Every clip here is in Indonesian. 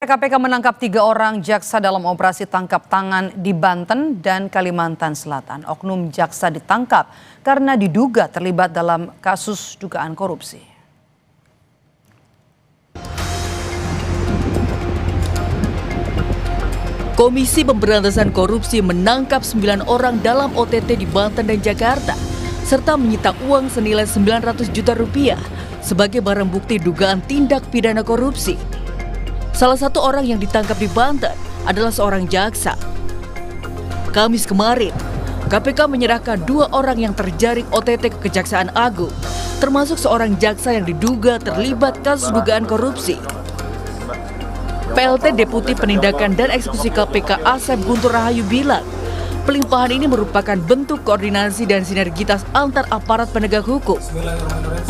KPK menangkap 3 orang jaksa dalam operasi tangkap tangan di Banten dan Kalimantan Selatan. Oknum jaksa ditangkap karena diduga terlibat dalam kasus dugaan korupsi. Komisi Pemberantasan Korupsi menangkap 9 orang dalam OTT di Banten dan Jakarta, serta menyita uang senilai 900 juta rupiah sebagai barang bukti dugaan tindak pidana korupsi. Salah satu orang yang ditangkap di Banten adalah seorang jaksa. Kamis kemarin, KPK menyerahkan 2 orang yang terjaring OTT ke Kejaksaan Agung, termasuk seorang jaksa yang diduga terlibat kasus dugaan korupsi. PLT Deputi Penindakan dan Eksekusi KPK Asep Guntur Rahayu bilang, pelimpahan ini merupakan bentuk koordinasi dan sinergitas antar aparat penegak hukum.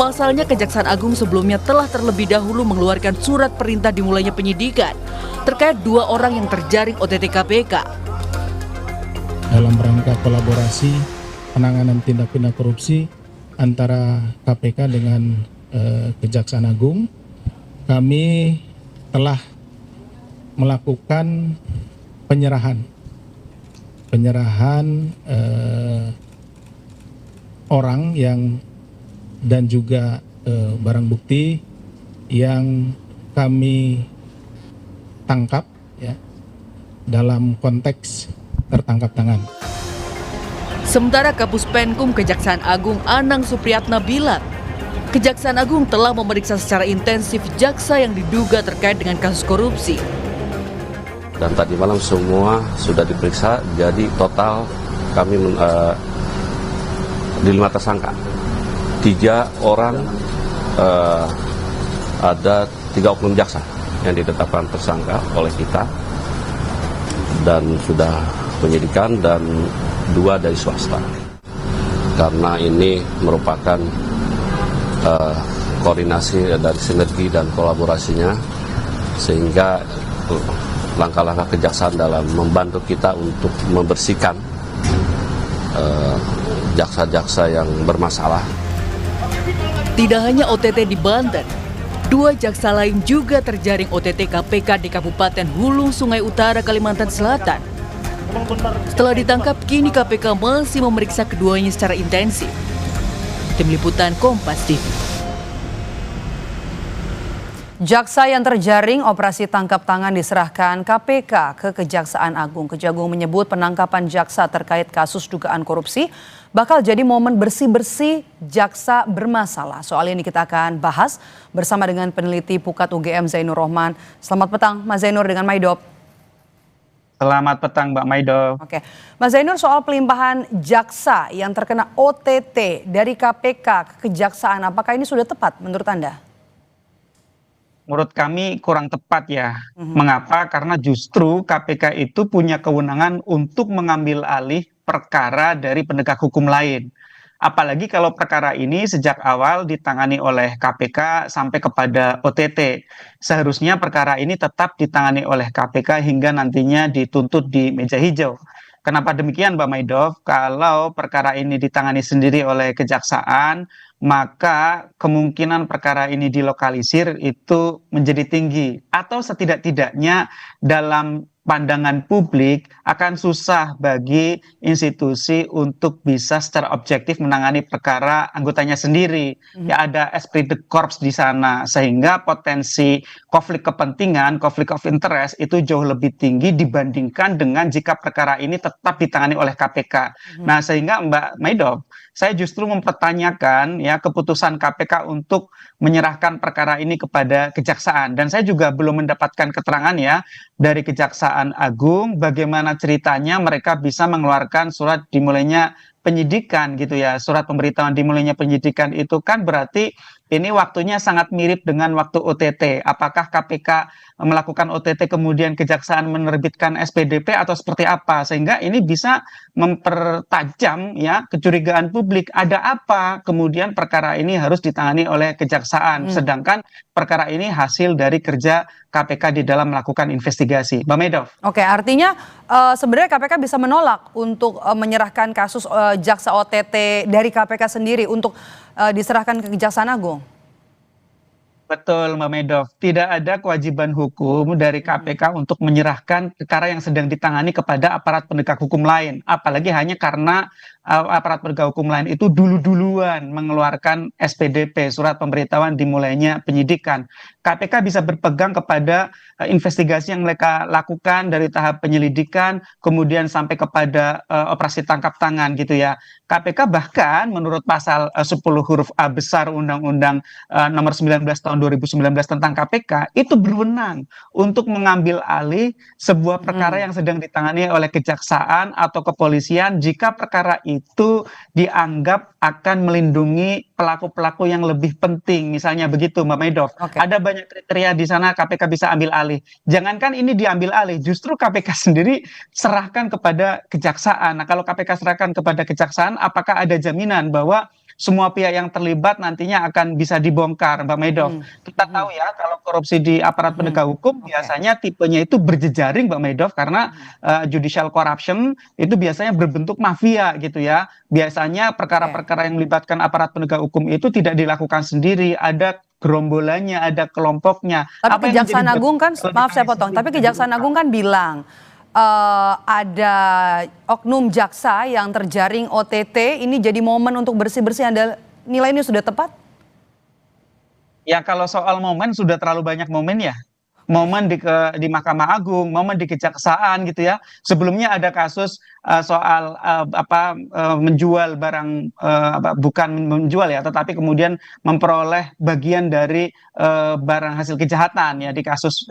Pasalnya Kejaksaan Agung sebelumnya telah terlebih dahulu mengeluarkan surat perintah dimulainya penyidikan terkait 2 orang yang terjaring OTT KPK. Dalam rangka kolaborasi penanganan tindak pidana korupsi antara KPK dengan Kejaksaan Agung, kami telah melakukan penyerahan orang yang dan juga barang bukti yang kami tangkap ya, dalam konteks tertangkap tangan. Sementara Kapus Penkum Kejaksaan Agung Anang Supriyatna bilang, Kejaksaan Agung telah memeriksa secara intensif jaksa yang diduga terkait dengan kasus korupsi. Dan tadi malam semua sudah diperiksa, jadi total kami di 5 tersangka. 3 orang, ada 3 oknum jaksa yang ditetapkan tersangka oleh kita dan sudah penyidikan, dan 2 dari swasta. Karena ini merupakan koordinasi dari sinergi dan kolaborasinya, sehingga langkah-langkah kejaksaan dalam membantu kita untuk membersihkan jaksa-jaksa yang bermasalah. Tidak hanya OTT di Banten, 2 jaksa lain juga terjaring OTT KPK di Kabupaten Hulu Sungai Utara, Kalimantan Selatan. Setelah ditangkap, kini KPK masih memeriksa keduanya secara intensif. Tim Liputan Kompas TV. Jaksa yang terjaring operasi tangkap tangan diserahkan KPK ke Kejaksaan Agung. Kejagung menyebut penangkapan jaksa terkait kasus dugaan korupsi bakal jadi momen bersih-bersih jaksa bermasalah. Soal ini kita akan bahas bersama dengan peneliti Pukat UGM Zainur Rohman. Selamat petang Mas Zainur dengan Maidop. Selamat petang Mbak Maidop. Oke, Mas Zainur, soal pelimpahan jaksa yang terkena OTT dari KPK ke Kejaksaan, apakah ini sudah tepat menurut Anda? Menurut kami kurang tepat ya. Mengapa? Karena justru KPK itu punya kewenangan untuk mengambil alih perkara dari penegak hukum lain. Apalagi kalau perkara ini sejak awal ditangani oleh KPK sampai kepada OTT. Seharusnya perkara ini tetap ditangani oleh KPK hingga nantinya dituntut di meja hijau. Kenapa demikian Mbak Maidop? Kalau perkara ini ditangani sendiri oleh kejaksaan, maka kemungkinan perkara ini dilokalisir itu menjadi tinggi. Atau setidak-tidaknya dalam pandangan publik akan susah bagi institusi untuk bisa secara objektif menangani perkara anggotanya sendiri. Ya ada esprit de corps di sana, sehingga potensi konflik kepentingan, konflik of interest itu jauh lebih tinggi dibandingkan dengan jika perkara ini tetap ditangani oleh KPK. Nah, sehingga Mbak Maidop, saya justru mempertanyakan ya keputusan KPK untuk menyerahkan perkara ini kepada kejaksaan, dan saya juga belum mendapatkan keterangan ya dari Kejaksaan Agung bagaimana ceritanya mereka bisa mengeluarkan surat dimulainya penyidikan gitu ya. Surat pemberitahuan dimulainya penyidikan itu kan berarti ini waktunya sangat mirip dengan waktu OTT. Apakah KPK melakukan OTT kemudian kejaksaan menerbitkan SPDP atau seperti apa, sehingga ini bisa mempertajam ya kecurigaan publik, ada apa kemudian perkara ini harus ditangani oleh kejaksaan sedangkan perkara ini hasil dari kerja KPK di dalam melakukan investigasi. Mbak Maidop. Oke, artinya sebenarnya KPK bisa menolak untuk menyerahkan kasus jaksa OTT dari KPK sendiri untuk diserahkan ke Kejaksaan Agung. Betul, Mbak Medov. Tidak ada kewajiban hukum dari KPK untuk menyerahkan perkara yang sedang ditangani kepada aparat penegak hukum lain. Apalagi hanya karena aparat penegak hukum lain itu dulu-duluan mengeluarkan SPDP, surat pemberitahuan dimulainya penyidikan. KPK bisa berpegang kepada investigasi yang mereka lakukan dari tahap penyelidikan, kemudian sampai kepada operasi tangkap tangan gitu ya. KPK bahkan menurut pasal 10 huruf A besar Undang-Undang nomor 19 tahun 2019 tentang KPK itu berwenang untuk mengambil alih sebuah perkara yang sedang ditangani oleh kejaksaan atau kepolisian jika perkara itu dianggap akan melindungi pelaku-pelaku yang lebih penting, misalnya begitu Mbak Medov. Oke. Ada banyak kriteria di sana KPK bisa ambil alih. Jangankan ini diambil alih, justru KPK sendiri serahkan kepada kejaksaan. Nah, kalau KPK serahkan kepada kejaksaan, apakah ada jaminan bahwa semua pihak yang terlibat nantinya akan bisa dibongkar, Mbak Medov? Kita tahu ya, kalau korupsi di aparat penegak hukum biasanya tipenya itu berjejaring, Mbak Medov, karena judicial corruption itu biasanya berbentuk mafia gitu ya. Biasanya perkara-perkara yang melibatkan aparat penegak hukum itu tidak dilakukan sendiri, ada gerombolannya, ada kelompoknya. Tapi Kejaksaan Agung kan, maaf saya potong, tapi Kejaksaan Agung kan bilang ada oknum jaksa yang terjaring OTT, ini jadi momen untuk bersih-bersih. Anda nilai ini sudah tepat? Ya kalau soal momen sudah terlalu banyak momen ya. Momen di Mahkamah Agung, momen di Kejaksaan gitu ya. Sebelumnya ada kasus soal menjual barang, bukan menjual ya, tetapi kemudian memperoleh bagian dari barang hasil kejahatan ya di kasus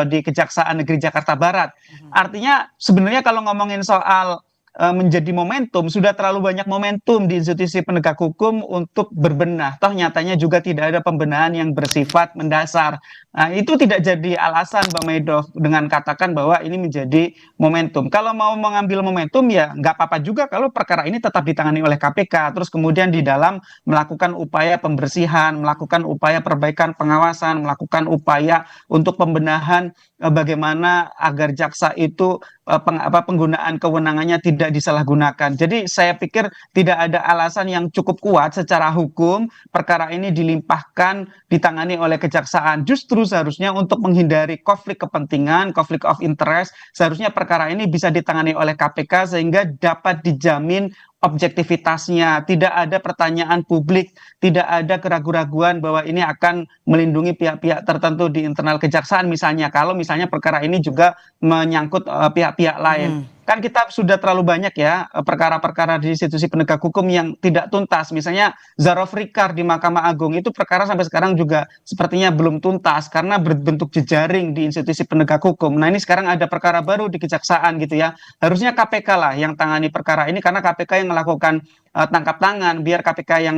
di Kejaksaan Negeri Jakarta Barat. Artinya sebenarnya kalau ngomongin soal menjadi momentum, sudah terlalu banyak momentum di institusi penegak hukum untuk berbenah. Toh nyatanya juga tidak ada pembenahan yang bersifat mendasar. Nah, itu tidak jadi alasan Mbak Medov dengan katakan bahwa ini menjadi momentum. Kalau mau mengambil momentum ya nggak apa-apa juga kalau perkara ini tetap ditangani oleh KPK. Terus kemudian di dalam melakukan upaya pembersihan, melakukan upaya perbaikan pengawasan, melakukan upaya untuk pembenahan bagaimana agar jaksa itu penggunaan kewenangannya tidak disalahgunakan. Jadi saya pikir tidak ada alasan yang cukup kuat secara hukum perkara ini dilimpahkan ditangani oleh kejaksaan. Justru seharusnya untuk menghindari konflik kepentingan, konflik of interest, seharusnya perkara ini bisa ditangani oleh KPK sehingga dapat dijamin objektivitasnya, tidak ada pertanyaan publik, tidak ada keraguan-raguan bahwa ini akan melindungi pihak-pihak tertentu di internal kejaksaan misalnya, kalau misalnya perkara ini juga menyangkut pihak-pihak lain. Kan kita sudah terlalu banyak ya perkara-perkara di institusi penegak hukum yang tidak tuntas. Misalnya Zarof Rikar di Mahkamah Agung itu perkara sampai sekarang juga sepertinya belum tuntas karena berbentuk jejaring di institusi penegak hukum. Nah ini sekarang ada perkara baru di kejaksaan gitu ya. Harusnya KPK lah yang tangani perkara ini karena KPK yang melakukan tangkap tangan, biar KPK yang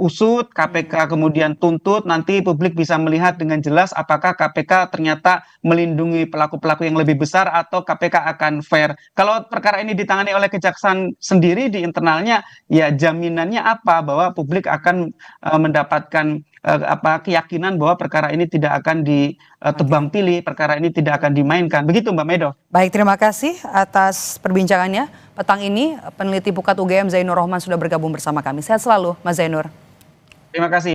usut, KPK kemudian tuntut, nanti publik bisa melihat dengan jelas apakah KPK ternyata melindungi pelaku-pelaku yang lebih besar atau KPK akan fair. Kalau perkara ini ditangani oleh kejaksaan sendiri di internalnya, ya jaminannya apa bahwa publik akan mendapatkan keyakinan bahwa perkara ini tidak akan ditebang pilih, perkara ini tidak akan dimainkan. Begitu Mbak Medov. Baik, terima kasih atas perbincangannya. Petang ini peneliti Pukat UGM Zainur Rohman sudah bergabung bersama kami. Sehat selalu Mas Zainur. Terima kasih.